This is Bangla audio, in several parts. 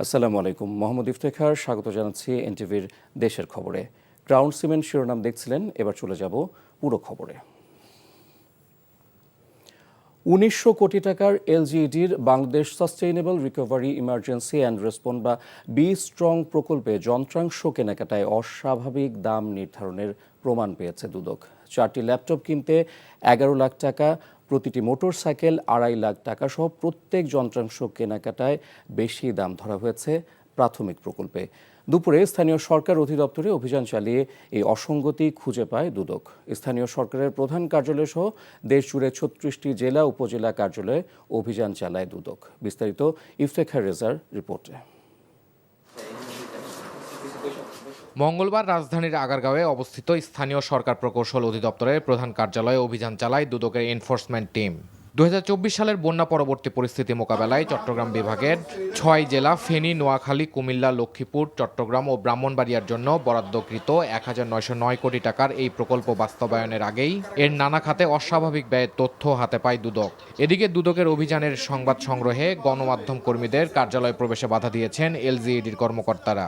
আসসালামু আলাইকুম। মোহাম্মদ ইফতেখার স্বাগত জানাচ্ছি এনটিভির দেশের খবরে। গ্রাউন্ড সিমেন্ট শিরোনাম দেখছিলেন, এবার চলে যাব পুরো খবরে। ১৯০০ কোটি টাকার এলজিইডির Bangladesh sustainable recovery emergency and response বা বি স্ট্রং প্রকল্পে যন্ত্রাংশ কেনাকাটায় অস্বাভাবিক দাম নির্ধারণের প্রমাণ পেয়েছে দুদক। 4টি ল্যাপটপ কিনতে ১১ লাখ টাকা, প্রতিটি মোটরসাইকেল ২.৫ লাখ টাকা সহ প্রত্যেক যন্ত্রাংশ কেনাকাটায় বেশি দাম ধরা হয়েছে প্রাথমিক প্রকল্পে। দুপুরে স্থানীয় সরকার অধিদপ্তরে অভিযান চালিয়ে এই অসঙ্গতি খুঁজে পায় দুদক। স্থানীয় সরকারের প্রধান কার্যালয় সহ দেশজুড়ে ৩৬টি জেলা উপজেলা কার্যালয়ে অভিযান চালায় দুদক। বিস্তারিত ইফতেখার রেজার রিপোর্টে। মঙ্গলবার রাজধানীর আগারগাঁওয়ে অবস্থিত স্থানীয় সরকার প্রকৌশল অধিদপ্তরের প্রধান কার্যালয়ে অভিযান চালায় দুদকের এনফোর্সমেন্ট টিম। ২০২৪ সালের বন্যা পরবর্তী পরিস্থিতি মোকাবেলায় চট্টগ্রাম বিভাগের ৬ জেলা ফেনী, নোয়াখালী, কুমিল্লা, লক্ষ্মীপুর, চট্টগ্রাম ও ব্রাহ্মণবাড়িয়ার জন্য বরাদ্দকৃত ১৯০৯ কোটি টাকার এই প্রকল্প বাস্তবায়নের আগেই এর নানা খাতে অস্বাভাবিক ব্যয়ের তথ্য হাতে পায় দুদক। এদিকে দুদকের অভিযানের সংবাদ সংগ্রহে গণমাধ্যম কর্মীদের কার্যালয়ে প্রবেশে বাধা দিয়েছেন এলজিইডির কর্মকর্তারা।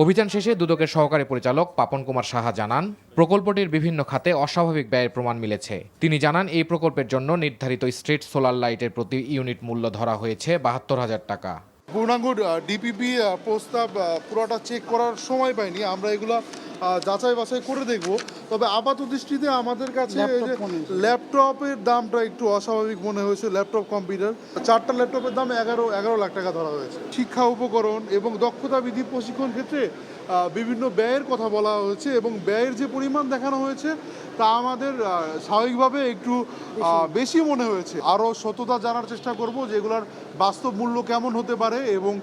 অভিযান শেষে দুদকের সহকারী পরিচালক পাপন কুমার সাহা জানান, প্রকল্পটির বিভিন্ন খাতে অস্বাভাবিক ব্যয়ের প্রমাণ মিলেছে। তিনি জানান, এই প্রকল্পের জন্য নির্ধারিত স্ট্রিট সোলার লাইটের প্রতি ইউনিট মূল্য ধরা হয়েছে ৭২,০০০ টাকা। পূর্ণাঙ্গ ডিপিপি প্রস্তাব পুরোটা চেক করার সময় পাইনি, আমরা এগুলো যাচাই বাছাই করে দেখব। তবে আপাত দৃষ্টিতে আমাদের কাছে ল্যাপটপের দামটা একটু অস্বাভাবিক মনে হয়েছে। ল্যাপটপ কম্পিউটার 4টা ল্যাপটপের দাম ১১ লাখ টাকা ধরা হয়েছে। শিক্ষা উপকরণ এবং দক্ষতা বৃদ্ধি প্রশিক্ষণ ক্ষেত্রে বিভিন্ন ব্যয়ের কথা বলা হয়েছে এবং ব্যয়ের যে পরিমাণ দেখানো হয়েছে তা আমাদের স্বাভাবিকভাবে একটু বেশি মনে হয়েছে। আরও সততা জানার চেষ্টা করব যে এগুলোর বাস্তব মূল্য কেমন হতে পারে এবং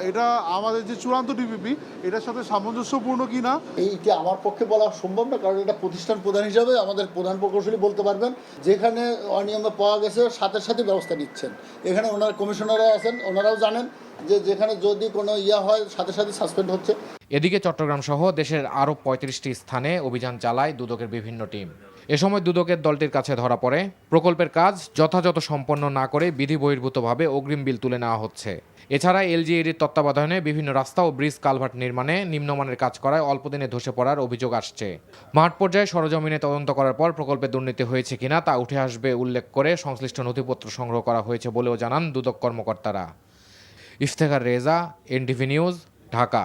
এটা আমাদের যে চূড়ান্ত ডিপিপি এটার সাথে সামঞ্জস্যপূর্ণ কিনা। এইটা আমার পক্ষে বলা সম্ভব না, কারণ এটা প্রতিষ্ঠান প্রধান হিসাবে আমাদের প্রধান প্রকৌশলী বলতে পারবেন। যেখানে অনিয়ম পাওয়া গেছে সাথে সাথে ব্যবস্থা নিচ্ছেন। এখানে ওনার কমিশনাররা আছেন, ওনারাও জানেন যে যেখানে যদি কোনো হয় সাথে সাথে সাসপেন্ড হচ্ছে। এদিকে চট্টগ্রাম সহ দেশের আরও ৩৫টি স্থানে অভিযান চালায় দুদকের বিভিন্ন টিম। এ সময় দুদকের দলটির কাছে ধরা পড়ে প্রকল্পের কাজ যথাযথ সম্পন্ন না করে বিধি বহির্ভূতভাবে অগ্রিম বিল তুলে নেওয়া হচ্ছে। এছাড়া এলজিইডির তত্ত্বাবধানে বিভিন্ন রাস্তা ও ব্রিজ কালভার্ট নির্মাণে নিম্নমানের কাজ করায় অল্পদিনে ধসে পড়ার অভিযোগ আসছে। মাঠ পর্যায়ে সরজমিনে তদন্ত করার পর প্রকল্পে দুর্নীতি হয়েছে কিনা তা উঠে আসবে উল্লেখ করে সংশ্লিষ্ট নথিপত্র সংগ্রহ করা হয়েছে বলেও জানান দুদক কর্মকর্তারা। Iftekhar Reza, NTV news, Dhaka.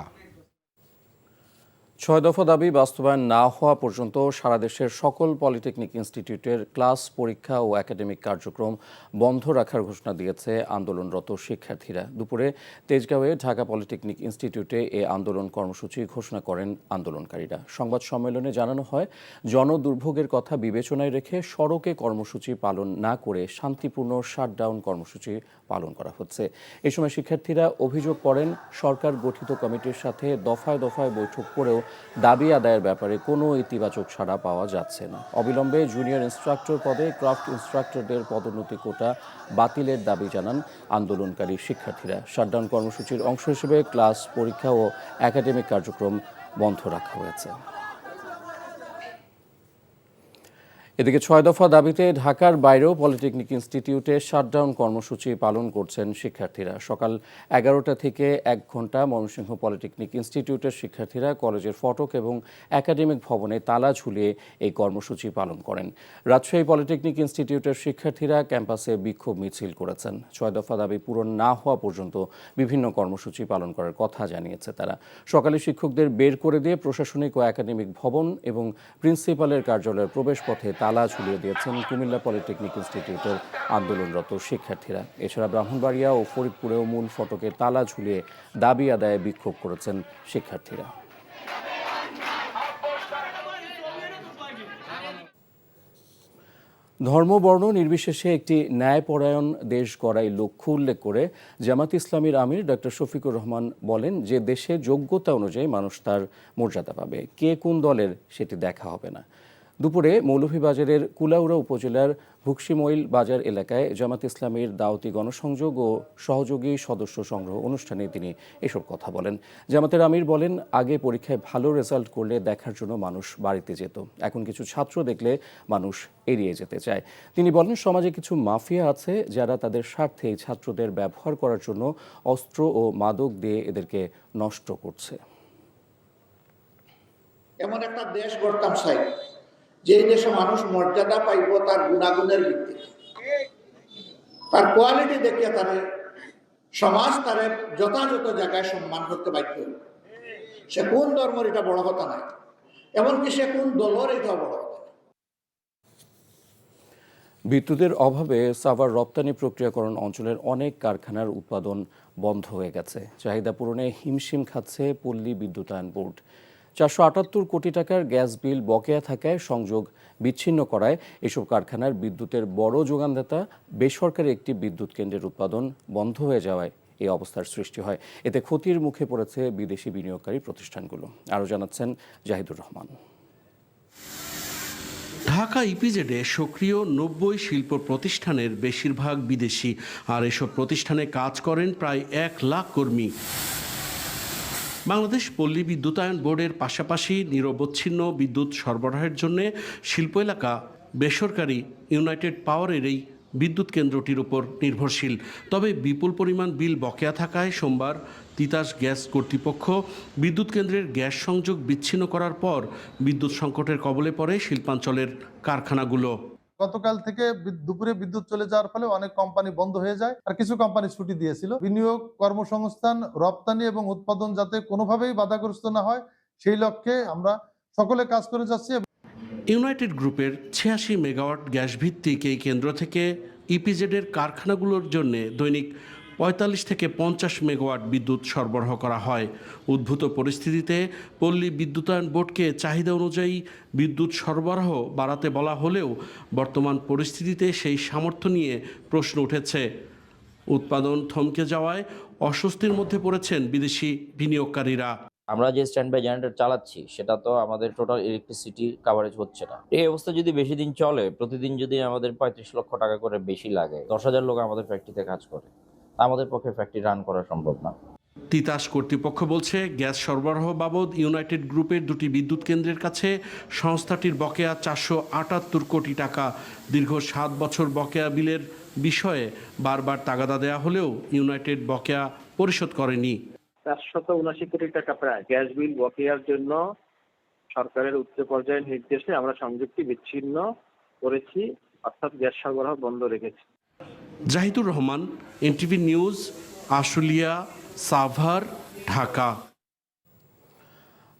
৬ দফা দাবি বাস্তবায়ন না হওয়া পর্যন্ত সারা দেশের সকল পলিটেকনিক ইনস্টিটিউটের ক্লাস, পরীক্ষা ও একাডেমিক কার্যক্রম বন্ধ রাখার ঘোষণা দিয়েছে আন্দোলনরত শিক্ষার্থীরা। দুপুরে তেজগাঁওয়ে ঢাকা পলিটেকনিক ইনস্টিটিউটে এ আন্দোলন কর্মসূচি ঘোষণা করেন আন্দোলনকারীরা। সংবাদ সম্মেলনে জানানো হয়, জনদুর্ভোগের কথা বিবেচনায় রেখে সড়কে কর্মসূচি পালন না করে শান্তিপূর্ণ শাটডাউন কর্মসূচি পালন করা হচ্ছে। এ সময় শিক্ষার্থীরা অভিযোগ করেন, সরকার গঠিত কমিটির সাথে দফায় দফায় বৈঠক করেও দাবি আদায়ের ব্যাপারে কোনো ইতিবাচক সাড়া পাওয়া যাচ্ছে না। অবিলম্বে জুনিয়র ইন্সট্রাক্টর পদে ক্রাফট ইন্সট্রাক্টরদের পদোন্নতি কোটা বাতিলের দাবি জানান আন্দোলনকারী শিক্ষার্থীরা। শাটডাউন কর্মসূচির অংশ হিসেবে ক্লাস, পরীক্ষা ও একাডেমিক কার্যক্রম বন্ধ রাখা হয়েছে। এদিকে ৬ দফা দাবিতে ঢাকার বাইরেও পলিটেকনিক ইনস্টিটিউটে শাটডাউন কর্মসূচি পালন করছেন শিক্ষার্থীরা। সকাল ১১টা থেকে ১ ঘন্টা ময়মনসিংহ পলিটেকনিক ইনস্টিটিউটের শিক্ষার্থীরা কলেজের ফটক এবং একাডেমিক ভবনে তালা ঝুলিয়ে এই কর্মসূচি পালন করেন। রাজশাহী পলিটেকনিক ইনস্টিটিউটের শিক্ষার্থীরা ক্যাম্পাসে বিক্ষোভ মিছিল করেছেন। ৬ দফা দাবি পূরণ না হওয়া পর্যন্ত বিভিন্ন কর্মসূচি পালন করার কথা জানিয়েছে তারা। সকালে শিক্ষকদের বের করে দিয়ে প্রশাসনিক ও একাডেমিক ভবন এবং প্রিন্সিপালের কার্যালয়ের প্রবেশপথে তালা ঝুলিয়ে দিয়েছেন কুমিল্লা পলিটেকনিক ইনস্টিটিউটের আন্দোলনরত শিক্ষার্থীরা। এছাড়া ব্রাহ্মণবাড়িয়া ও ফরিদপুরেও মূল ফটকে তালা ঝুলিয়ে দাবি আদায়ে বিক্ষোভ করেছেন শিক্ষার্থীরা। ধর্ম, বর্ণ নির্বিশেষে একটি ন্যায়পরায়ণ দেশ গড়াই লক্ষ্য উল্লেখ করে জামাত ইসলামীর আমির ডক্টর শফিকুর রহমান বলেন যে দেশে যোগ্যতা অনুযায়ী মানুষ তার মর্যাদা পাবে, কে কোন দলের সেটি দেখা হবে না। দুপুরে মৌলভীবাজারের কুলাউড়া উপজেলার ভুকসিমইল বাজার এলাকায় জামাত ইসলামীর দাওয়াতি গণসংযোগ ও সহযোগী সদস্য সংগ্রহ অনুষ্ঠানে তিনি এসব কথা বলেন। জামাতের আমির বলেন, আগে পরীক্ষায় ভালো রেজাল্ট করলে দেখার জন্য মানুষ বাড়িতে যেত, এখন কিছু ছাত্র দেখলে মানুষ এড়িয়ে যেতে চায়। তিনি বলেন, সমাজে কিছু মাফিয়া আছে যারা তাদের স্বার্থে ছাত্রদের ব্যবহার করার জন্য অস্ত্র ও মাদক দিয়ে এদেরকে নষ্ট করছে। এমন একটা দেশ গড়তাম চাই যে দেশে মানুষ মর্যাদা পাইব তার গুণাগুণের ভিত্তিতে, তার কোয়ালিটি দেখিয়ে তারে সমাজ তারে যথাযথ জায়গায় সম্মান করতে বাধ্য হইব। সে কোন ধর্মের এটা বড় কথা নাই, এমনকি সে কোন দলের এটা বড় কথা। বিদ্যুতের অভাবে সাভার রপ্তানি প্রক্রিয়াকরণ অঞ্চলের অনেক কারখানার উৎপাদন বন্ধ হয়ে গেছে। চাহিদা পূরণে হিমশিম খাচ্ছে পল্লী বিদ্যুতায়ন বোর্ড। 478 কোটি টাকার গ্যাস বিল বকেয়া থাকায় সংযোগ বিচ্ছিন্ন করায় এসব কারখানার বিদ্যুতের বড় যোগানদাতা বেসরকারি একটি বিদ্যুৎ কেন্দ্রের উৎপাদন বন্ধ হয়ে যাওয়ায় এই অবস্থার সৃষ্টি হয়। এতে ক্ষতির মুখে পড়েছে বিদেশি বিনিয়োগকারী প্রতিষ্ঠানগুলো। আরও জানাচ্ছেন জাহিদুর রহমান। ঢাকা ইপিজেডে সক্রিয় 90 শিল্প প্রতিষ্ঠানের বেশিরভাগ বিদেশি, আর এসব প্রতিষ্ঠানে কাজ করেন প্রায় 1 লাখ কর্মী। বাংলাদেশ পল্লী বিদ্যুতায়ন বোর্ডের পাশাপাশি নিরবচ্ছিন্ন বিদ্যুৎ সরবরাহের জন্য শিল্প এলাকা বেসরকারি ইউনাইটেড পাওয়ারের এই বিদ্যুৎ কেন্দ্রটির উপর নির্ভরশীল। তবে বিপুল পরিমাণ বিল বকেয়া থাকায় সোমবার তিতাস গ্যাস কর্তৃপক্ষ বিদ্যুৎ কেন্দ্রের গ্যাস সংযোগ বিচ্ছিন্ন করার পর বিদ্যুৎ সংকটের কবলে পড়ে শিল্পাঞ্চলের কারখানাগুলো। গতকাল থেকে দুপুরে বিদ্যুৎ চলে যাওয়ার ফলে অনেক কোম্পানি বন্ধ হয়ে যায়, আর কিছু কোম্পানি ছুটি দিয়েছিল। বিনিয়োগ, কর্মসংস্থান, রপ্তানি এবং উৎপাদন যাতে কোনোভাবেই বাধাগ্রস্ত না হয় সেই লক্ষ্যে আমরা সকলে কাজ করে যাচ্ছি। ইউনাইটেড গ্রুপের 86 মেগাওয়াট গ্যাস ভিত্তিক এই কেন্দ্র থেকে ইপিজেডের কারখানাগুলোর জন্য দৈনিক 45 থেকে 50 মেগাওয়াট বিদ্যুৎ সরবরাহ করা হয়। উদ্ভূত পরিস্থিতিতে পল্লী বিদ্যুতায়ন বোর্ডকে চাহিদা অনুযায়ী বিদ্যুৎ সরবরাহ বাড়াতে বলা হলেও বর্তমান পরিস্থিতিতে সেই সামর্থ্য নিয়ে প্রশ্ন উঠেছে। উৎপাদন থমকে যাওয়ায় অস্বস্তির মধ্যে পড়েছেন বিদেশি বিনিয়োগকারীরা। আমরা যে স্ট্যান্ড বাই জেনারেটর চালাচ্ছি সেটা তো আমাদের টোটাল ইলেকট্রিসিটি কাভারেজ হচ্ছে না। এই অবস্থা যদি বেশি দিন চলে, প্রতিদিন যদি আমাদের 35 লক্ষ টাকা করে বেশি লাগে, 10,000 লোক আমাদের ফ্যাক্টরিতে কাজ করে, আমাদের পক্ষে ফ্যাক্টরি রান করা সম্ভব না। তিতাস কর্তৃপক্ষ বলছে, গ্যাস সরবরাহ বাবদ ইউনাইটেড গ্রুপের 2টি বিদ্যুৎ কেন্দ্রের কাছে সংস্থাটির বকেয়া 478 কোটি টাকা। দীর্ঘ 7 বছর বকেয়া বিলের বিষয়ে বারবার তাগাদা দেয়া হলেও ইউনাইটেড বকেয়া পরিশোধ করেনি। 479 কোটি টাকা প্রায় গ্যাস বিল বকেয়ার জন্য সরকারের উচ্চ পর্যায়ের নির্দেশে আমরা সংযুক্তি বিচ্ছিন্ন করেছি, অর্থাৎ গ্যাস সরবরাহ বন্ধ রেখেছি। Jahidur Rahman, NTV news, Ashulia, Savar, Dhaka.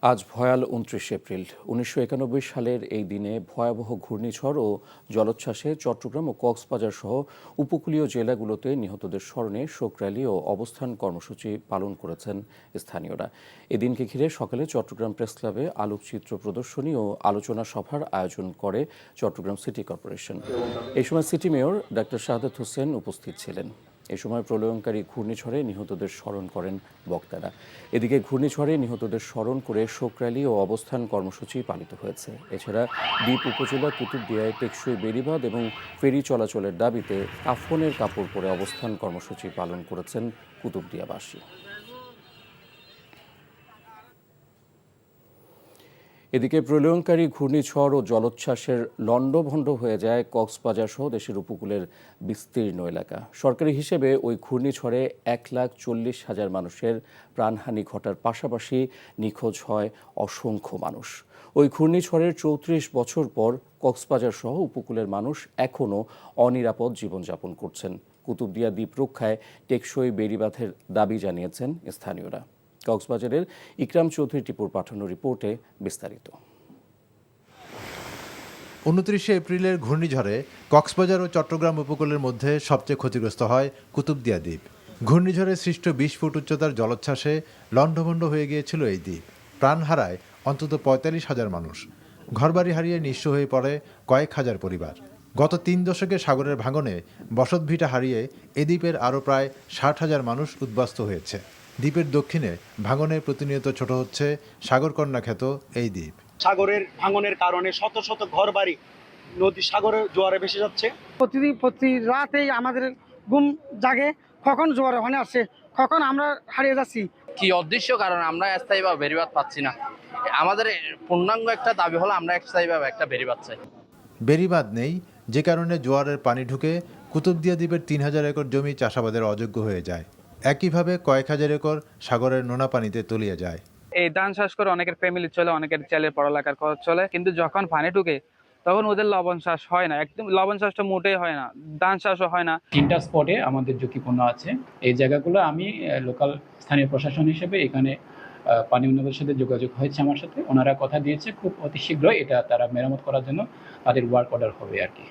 আজ ভয়াল 29 এপ্রিল। 1991 সালের এই দিনে ভয়াবহ ঘূর্ণিঝড় ও জলোচ্ছ্বাসে চট্টগ্রাম ও কক্সবাজার সহ উপকূলীয় জেলাগুলোতে নিহতদের স্মরণে শোক র্যালি ও অবস্থান কর্মসূচি পালন করেছেন স্থানীয়রা। এদিনকে ঘিরে সকালে চট্টগ্রাম প্রেস ক্লাবে আলোকচিত্র প্রদর্শনী ও আলোচনা সভার আয়োজন করে চট্টগ্রাম সিটি কর্পোরেশন। এই সময় city mayor doctor Shahadat Hossain উপস্থিত ছিলেন। এ সময় প্রলয়ঙ্কারী ঘূর্ণিঝড়ে নিহতদের স্মরণ করেন বক্তারা। এদিকে ঘূর্ণিঝড়ে নিহতদের স্মরণ করে শোক র্যালি ও অবস্থান কর্মসূচি পালিত হয়েছে। এছাড়া দ্বীপ উপজেলা কুতুবদিয়ায় টেকসই বেড়িবাঁধ এবং ফেরি চলাচলের দাবিতে কাফনের কাপড় পরে অবস্থান কর্মসূচি পালন করেছেন কুতুবদিয়াবাসী। এদিকে প্রলয়ঙ্কারী ঘূর্ণিঝড় ও জলোচ্ছ্বাসের লণ্ডভণ্ড হয়ে যায় কক্সবাজার সহ দেশের উপকূলের বিস্তীর্ণ এলাকা। সরকারি হিসেবে ওই ঘূর্ণিঝড়ে 1,40,000 মানুষের প্রাণহানি ঘটার পাশাপাশি নিখোঁজ হয় অসংখ্য মানুষ। ওই ঘূর্ণিঝড়ের 34 বছর পর কক্সবাজার সহ উপকূলের মানুষ এখনও অনিরাপদ জীবনযাপন করছেন। কুতুবদিয়া দ্বীপ রক্ষায় টেকসই বেড়িবাঁধের দাবি জানিয়েছেন স্থানীয়রা। কক্সবাজারের ইকরাম চৌধুরী টিপুর পাঠানো রিপোর্টে বিস্তারিত। 29 এপ্রিলের ঘূর্ণিঝড়ে কক্সবাজার ও চট্টগ্রাম উপকূলের মধ্যে সবচেয়ে ক্ষতিগ্রস্ত হয় কুতুবদিয়া দ্বীপ। ঘূর্ণিঝড়ে সৃষ্ট 20 ফুট উচ্চতার জলোচ্ছ্বাসে লণ্ডভণ্ড হয়ে গিয়েছিল এই দ্বীপ। প্রাণ হারায় অন্তত 45,000 মানুষ। ঘরবাড়ি হারিয়ে নিঃস্ব হয়ে পড়ে কয়েক হাজার পরিবার। গত 3 দশকে সাগরের ভাঙনে বসতভিটা হারিয়ে এ দ্বীপের আরও প্রায় 60,000 মানুষ উদ্বাস্তু হয়েছে। দ্বীপের দক্ষিণে ভাঙনে প্রতিনিয়ত ছোট হচ্ছে সাগরকন্যা খ্যাত এই দ্বীপ। সাগরের ভাঙনের কারণে শত শত ঘরবাড়ি নদী সাগরে জোয়ারে ভেসে যাচ্ছে। প্রতি রাতেই আমাদের ঘুম জাগে, কখন জোয়ার ওখানে আসছে, কখন আমরা হারিয়ে যাচ্ছি। কি অদৃশ্য কারণ আমরা স্থায়ীভাবে বেরিবাদ পাচ্ছি না। আমাদের পূর্ণাঙ্গ একটা দাবি হলো আমরা স্থায়ীভাবে একটা বেরিবাদ চাই। বেড়িবাঁধ নেই, যে কারণে জোয়ারের পানি ঢুকে কুতুবদিয়া দ্বীপের 3000 একর জমি চাষাবাদের অযোগ্য হয়ে যায়। একইভাবে কয়েক হাজার একর সাগরের নোনা পানিতে তলিয়ে যায়। এই ধান চাষ করে অনেকের ফ্যামিলি চলে, অনেকের ছেলের পড়ালেখার খরচ চলে, কিন্তু যখন পানি ঢুকে তখন ওদের লবণ চাষ হয় না, একদম লবণ চাষটা মোটেই হয় না, ধান চাষও হয় না। 3টা স্পটে আমাদের ঝুঁকিপূর্ণ আছে। এই জায়গাগুলো আমি লোকাল স্থানীয় প্রশাসন হিসেবে এখানে পানি উন্নয়নের সাথে যোগাযোগ হয়েছে আমার সাথে, ওনারা কথা দিয়েছে খুব অতি শীঘ্রই এটা তারা মেরামত করার জন্য তাদের ওয়ার্ক অর্ডার হবে আর কি।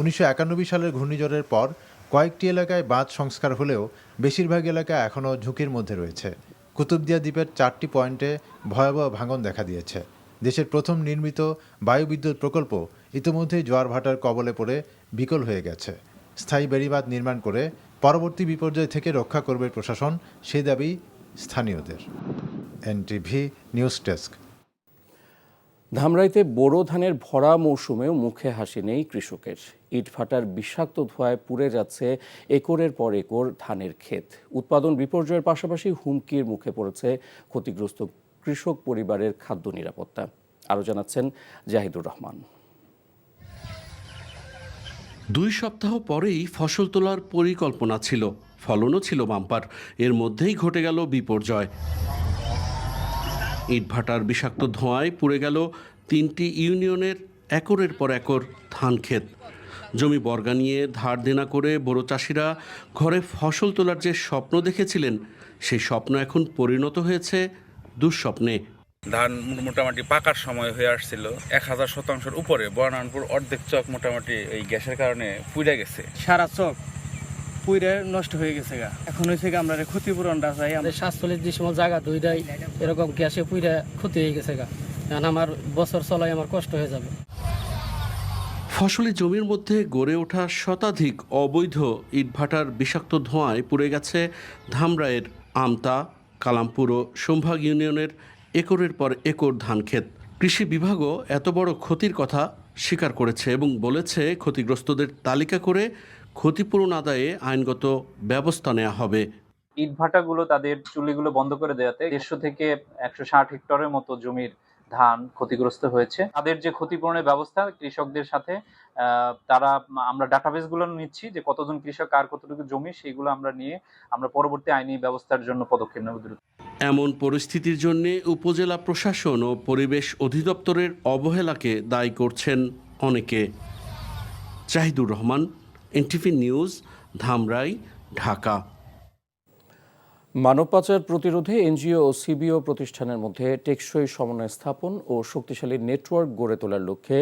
1991 সালের ঘূর্ণিঝড়ের পর কয়েকটি এলাকায় বাঁধ সংস্কার হলেও বেশিরভাগ এলাকা এখনও ঝুঁকির মধ্যে রয়েছে। কুতুবদিয়া দ্বীপের 4টি পয়েন্টে ভয়াবহ ভাঙন দেখা দিয়েছে। দেশের প্রথম নির্মিত বায়ুবিদ্যুৎ প্রকল্প ইতিমধ্যেই জোয়ার ভাটার কবলে পড়ে বিকল হয়ে গেছে। স্থায়ী বেড়িবাঁধ নির্মাণ করে পরবর্তী বিপর্যয় থেকে রক্ষা করবে প্রশাসন, সে দাবি স্থানীয়দের। NTV news desk. ধামরাইতে বোরো ধানের ভরা মৌসুমেও মুখে হাসি নেই কৃষকের। ইটভাটার বিষাক্ত ধোঁয়ায় পুড়ে যাচ্ছে একরের পর একর ধানের ক্ষেত। উৎপাদন বিপর্যয়ের পাশাপাশি হুমকির মুখে পড়েছে ক্ষতিগ্রস্ত কৃষক পরিবারের খাদ্য নিরাপত্তা। আরও জানাচ্ছেন জাহিদুর রহমান। 2 সপ্তাহ পরেই ফসল তোলার পরিকল্পনা ছিল, ফলনও ছিল বাম্পার। এর মধ্যেই ঘটে গেল বিপর্যয়। ইটভাটার বিষাক্ত ধোঁয়ায় পুড়ে গেল 3টি ইউনিয়নের একরের পর একর ধান ক্ষেত। জমি বর্গা নিয়ে ধার দেনা করে বড় চাষিরা ঘরে ফসল তোলার যে স্বপ্ন দেখেছিলেন, সেই স্বপ্ন এখন পরিণত হয়েছে দুঃস্বপ্নে। ধান মোটামুটি পাকার সময় হয়ে আসছিল, 1000 শতাংশের উপরে। বর্ণানপুর অর্ধেক চক মোটামুটি এই গ্যাসের কারণে পুড়ে গেছে, সারা চক পুইরে নষ্ট হয়ে গেছে গা। এখন হয়েছে আমরা ক্ষতিপূরণটা চাই। আমাদের 47 ডিসিমাল জায়গা দুইটাই এরকম গ্যাসে পুইরে ক্ষতি হয়ে গেছে গা। কারণ আমার বছর চলাই আমার কষ্ট হয়ে যাবে। ফসলি জমির মধ্যে গড়ে ওঠা শতাধিক অবৈধ ইটভাটার বিষাক্ত ধোঁয়ায় পুড়ে গেছে ধামরাইয়ের আমতা, কালামপুর ও সোমভাগ ইউনিয়নের একরের পর একর ধান ক্ষেত। কৃষি বিভাগও এত বড় ক্ষতির কথা স্বীকার করেছে এবং বলেছে ক্ষতিগ্রস্তদের তালিকা করে ক্ষতিপূরণ আদায়ে আইনগত ব্যবস্থা নেওয়া হবে। ইটভাটাগুলো তাদের চুল্লিগুলো বন্ধ করে দেওয়াতে 150 থেকে 160 হেক্টরের মতো জমির ধান ক্ষতিগ্রস্ত হয়েছে। তাদের যে ক্ষতিপূরণের ব্যবস্থা কৃষকদের সাথে আমরা ডাটাবেসগুলো নিচ্ছি যে কতজন কৃষক আর কতটুকু জমি, সেইগুলো আমরা নিয়ে আমরা পরবর্তী আইনি ব্যবস্থার জন্য পদক্ষেপ নেব দ্রুত। এমন পরিস্থিতির জন্য উপজেলা প্রশাসন ও পরিবেশ অধিদপ্তরের অবহেলাকে দায়ী করছেন অনেকে। Zahidur Rahman, NTV news, Dhamrai, Dhaka. মানব পাচার প্রতিরোধে এনজিও ও সিবিও প্রতিষ্ঠানের মধ্যে টেকসই সমন্বয় স্থাপন ও শক্তিশালী নেটওয়ার্ক গড়ে তোলার লক্ষ্যে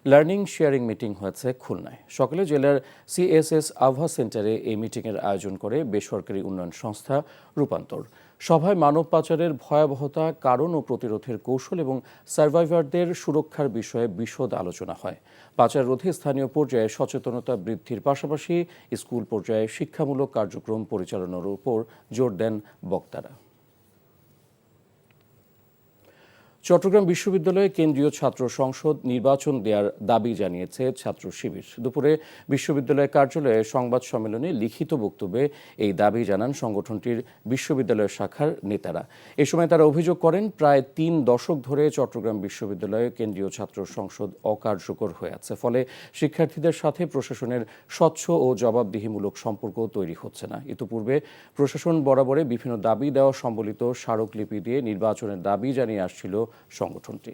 লার্নিং শেয়ারিং মিটিং হয়েছে খুলনায়। সকালে জেলার সিএসএস আভা সেন্টারে এই মিটিংয়ের আয়োজন করে বেসরকারি উন্নয়ন সংস্থা রূপান্তর। সভায় মানব পাচারের ভয়াবহতা, কারণ ও প্রতিরোধের কৌশল এবং সার্ভাইভারদের সুরক্ষার বিষয়ে বিশদ আলোচনা হয়। পাচার রোধে স্থানীয় পর্যায়ে সচেতনতা বৃদ্ধির পাশাপাশি স্কুল পর্যায়ে শিক্ষামূলক কার্যক্রম পরিচালনার উপর জোর দেন বক্তারা। চট্টগ্রাম বিশ্ববিদ্যালয়ে কেন্দ্রীয় ছাত্র সংসদ নির্বাচন দেওয়ার দাবি জানিয়েছে ছাত্র শিবির। দুপুরে বিশ্ববিদ্যালয় কার্যালয়ে সংবাদ সম্মেলনে লিখিত বক্তব্যে এই দাবি জানান সংগঠনটির বিশ্ববিদ্যালয় শাখার নেতারা। এ সময় তারা অভিযোগ করেন, প্রায় 3 দশক ধরে চট্টগ্রাম বিশ্ববিদ্যালয়ে কেন্দ্রীয় ছাত্র সংসদ অকার্যকর হয়ে আছে। ফলে শিক্ষার্থীদের সাথে প্রশাসনের স্বচ্ছ ও জবাবদিহিমূলক সম্পর্ক তৈরি হচ্ছে না। ইতিপূর্বে প্রশাসন বরাবরে বিভিন্ন দাবি দেওয়া সম্বলিত স্মারকলিপি দিয়ে নির্বাচনের দাবি জানিয়ে আসছিল সংগঠনটি।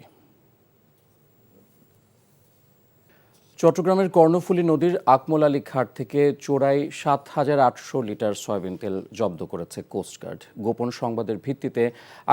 চট্টগ্রামের কর্ণফুলী নদীর আকমল আলী ঘাট থেকে চোরাই 7,800 লিটার সয়াবিন তেল জব্দ করেছে কোস্টগার্ড। গোপন সংবাদের ভিত্তিতে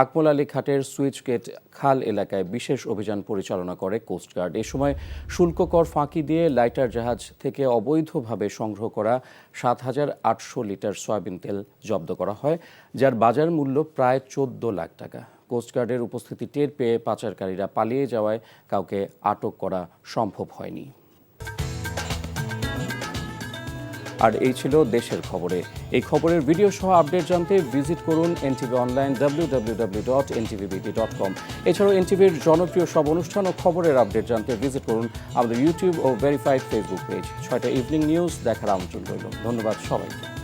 আকমল আলী ঘাটের সুইচ গেট খাল এলাকায় বিশেষ অভিযান পরিচালনা করে কোস্টগার্ড। এ সময় শুল্ক কর ফাঁকি দিয়ে লাইটার জাহাজ থেকে অবৈধভাবে সংগ্রহ করা 7,800 লিটার সয়াবিন তেল জব্দ করা হয়, যার বাজার মূল্য প্রায় 14 লাখ টাকা। কোস্টগার্ডের উপস্থিতি টের পেয়ে পাচারকারীরা পালিয়ে যাওয়ায় কাউকে আটক করা সম্ভব হয়নি। আর এই ছিল দেশের খবরে। এই খবরের ভিডিও সহ আপডেট জানতে ভিজিট করুন এনটিভি অনলাইন www.ntvbt.com। এছাড়াও এনটিভির জনপ্রিয় সব অনুষ্ঠান ও খবরের আপডেট জানতে ভিজিট করুন আমাদের ইউটিউব ও ভেরিফাইড ফেসবুক পেজ। 6টা ইভিনিং নিউজ দেখার আমন্ত্রণ রইল। ধন্যবাদ সবাইকে।